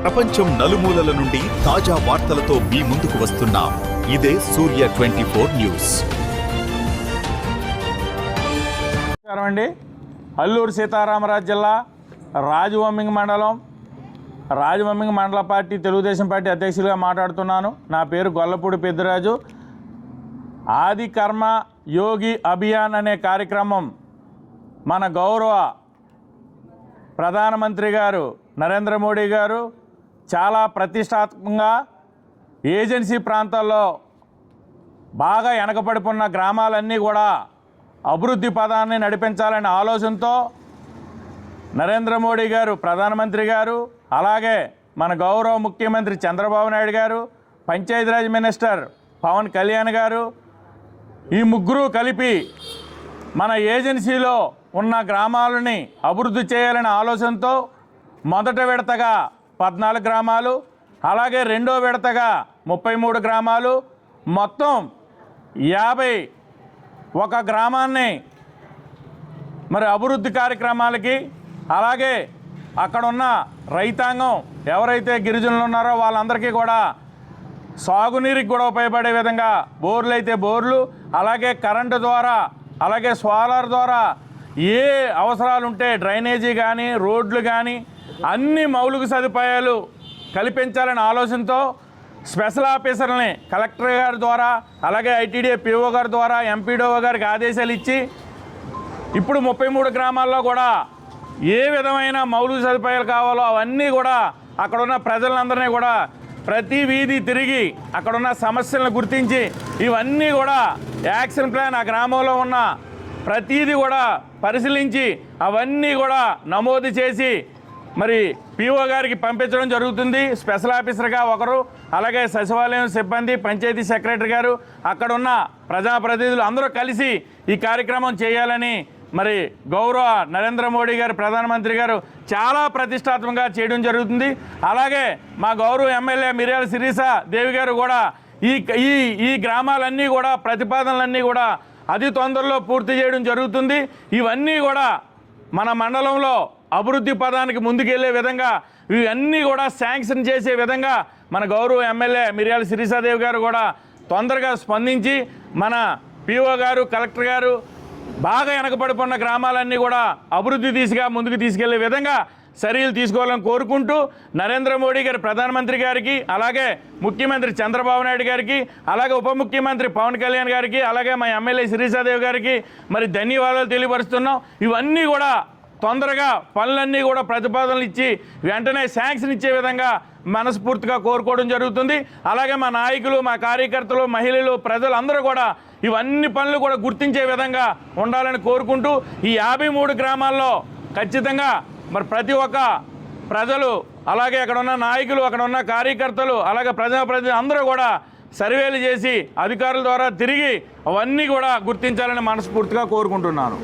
ప్రపంచం నలుమూలల నుండి తాజా వార్తలతో మీ ముందుకు వస్తున్నాం. ఇదే సూర్య 24 న్యూస్. అండి, అల్లూరు సీతారామరాజు జిల్లా రాజవొమ్మింగి మండల పార్టీ తెలుగుదేశం పార్టీ అధ్యక్షులుగా మాట్లాడుతున్నాను. నా పేరు గొల్లపూడి పెద్దిరాజు. ఆది కర్మ యోగి అభియాన్ అనే కార్యక్రమం మన గౌరవ ప్రధానమంత్రి గారు నరేంద్ర మోడీ గారు చాలా ప్రతిష్టాత్మకంగా ఏజెన్సీ ప్రాంతాల్లో బాగా వెనకబడిపోయిన గ్రామాలన్నీ కూడా అభివృద్ధి పదాన్ని నడిపించాలనే ఆలోచనతో నరేంద్ర మోడీ గారు ప్రధానమంత్రి గారు, అలాగే మన గౌరవ ముఖ్యమంత్రి చంద్రబాబు నాయుడు గారు, పంచాయతీరాజ్ మినిస్టర్ పవన్ కళ్యాణ్ గారు, ఈ ముగ్గురు కలిపి మన ఏజెన్సీలో ఉన్న గ్రామాలని అభివృద్ధి చేయాలనే ఆలోచనతో మొదట విడతగా 14 గ్రామాలు, అలాగే రెండో విడతగా 33 గ్రామాలు, మొత్తం 51 గ్రామాన్ని మరి అభివృద్ధి కార్యక్రమాలకి, అలాగే అక్కడున్న రైతాంగం ఎవరైతే గిరిజనులు ఉన్నారో వాళ్ళందరికీ కూడా సాగునీరుకి కూడా ఉపయోగపడే విధంగా బోర్లు అయితే బోర్లు, అలాగే కరెంటు ద్వారా, అలాగే సోలార్ ద్వారా ఏ అవసరాలు ఉంటే డ్రైనేజీ కానీ రోడ్లు కానీ అన్ని మౌలిక సదుపాయాలు కల్పించాలనే ఆలోచనతో స్పెషల్ ఆఫీసర్లని కలెక్టర్ గారి ద్వారా, అలాగే ఐటీడీఏ పిఓ గారి ద్వారా ఎంపీడీఓ గారికి ఆదేశాలు ఇచ్చి ఇప్పుడు 33 గ్రామాల్లో కూడా ఏ విధమైన మౌలిక సదుపాయాలు కావాలో అవన్నీ కూడా అక్కడున్న ప్రజలందరినీ కూడా ప్రతి వీధి తిరిగి అక్కడున్న సమస్యలను గుర్తించి ఇవన్నీ కూడా యాక్షన్ ప్లాన్ ఆ గ్రామంలో ఉన్న ప్రతీది కూడా పరిశీలించి అవన్నీ కూడా నమోదు చేసి మరి పిఓ గారికి పంపించడం జరుగుతుంది. స్పెషల్ ఆఫీసర్గా ఒకరు, అలాగే సచివాలయం సిబ్బంది, పంచాయతీ సెక్రటరీ గారు, అక్కడున్న ప్రజాప్రతినిధులు అందరూ కలిసి ఈ కార్యక్రమం చేయాలని మరి గౌరవ నరేంద్ర మోడీ గారు ప్రధానమంత్రి గారు చాలా ప్రతిష్టాత్మకంగా చేయడం జరుగుతుంది. అలాగే మా గౌరవ ఎమ్మెల్యే మిర్యాల శిరీష దేవి గారు కూడా ఈ గ్రామాలన్నీ కూడా ప్రతిపాదనలన్నీ కూడా అతి తొందరలో పూర్తి చేయడం జరుగుతుంది. ఇవన్నీ కూడా మన మండలంలో అభివృద్ధి పదానికి ముందుకెళ్లే విధంగా ఇవన్నీ కూడా శాంక్షన్ చేసే విధంగా మన గౌరవ ఎమ్మెల్యే మిర్యాల శిరీషాదేవి గారు కూడా తొందరగా స్పందించి మన పిఓ గారు, కలెక్టర్ గారు బాగా వెనకబడిపోయిన గ్రామాలన్నీ కూడా అభివృద్ధి దిశగా ముందుకు తీసుకెళ్లే విధంగా చర్యలు తీసుకోవాలని కోరుకుంటూ నరేంద్ర మోడీ గారి ప్రధానమంత్రి గారికి, అలాగే ముఖ్యమంత్రి చంద్రబాబు నాయుడు గారికి, అలాగే ఉప ముఖ్యమంత్రి పవన్ కళ్యాణ్ గారికి, అలాగే మా ఎమ్మెల్యే శిరీషాదేవి గారికి మరి ధన్యవాదాలు తెలియపరుస్తున్నాం. ఇవన్నీ కూడా తొందరగా పనులన్నీ కూడా ప్రతిపాదనలు ఇచ్చి వెంటనే శాంక్షన్ ఇచ్చే విధంగా మనస్ఫూర్తిగా కోరుకోవడం జరుగుతుంది. అలాగే మా నాయకులు, మా కార్యకర్తలు, మహిళలు, ప్రజలందరూ కూడా ఇవన్నీ పనులు కూడా గుర్తించే విధంగా ఉండాలని కోరుకుంటూ ఈ 53 గ్రామాల్లో ఖచ్చితంగా మరి ప్రతి ఒక్క ప్రజలు, అలాగే అక్కడ ఉన్న నాయకులు, అక్కడ ఉన్న కార్యకర్తలు, అలాగే ప్రజాప్రతినిధులు అందరూ కూడా సర్వేలు చేసి అధికారుల ద్వారా తిరిగి అవన్నీ కూడా గుర్తించాలని మనస్ఫూర్తిగా కోరుకుంటున్నాను.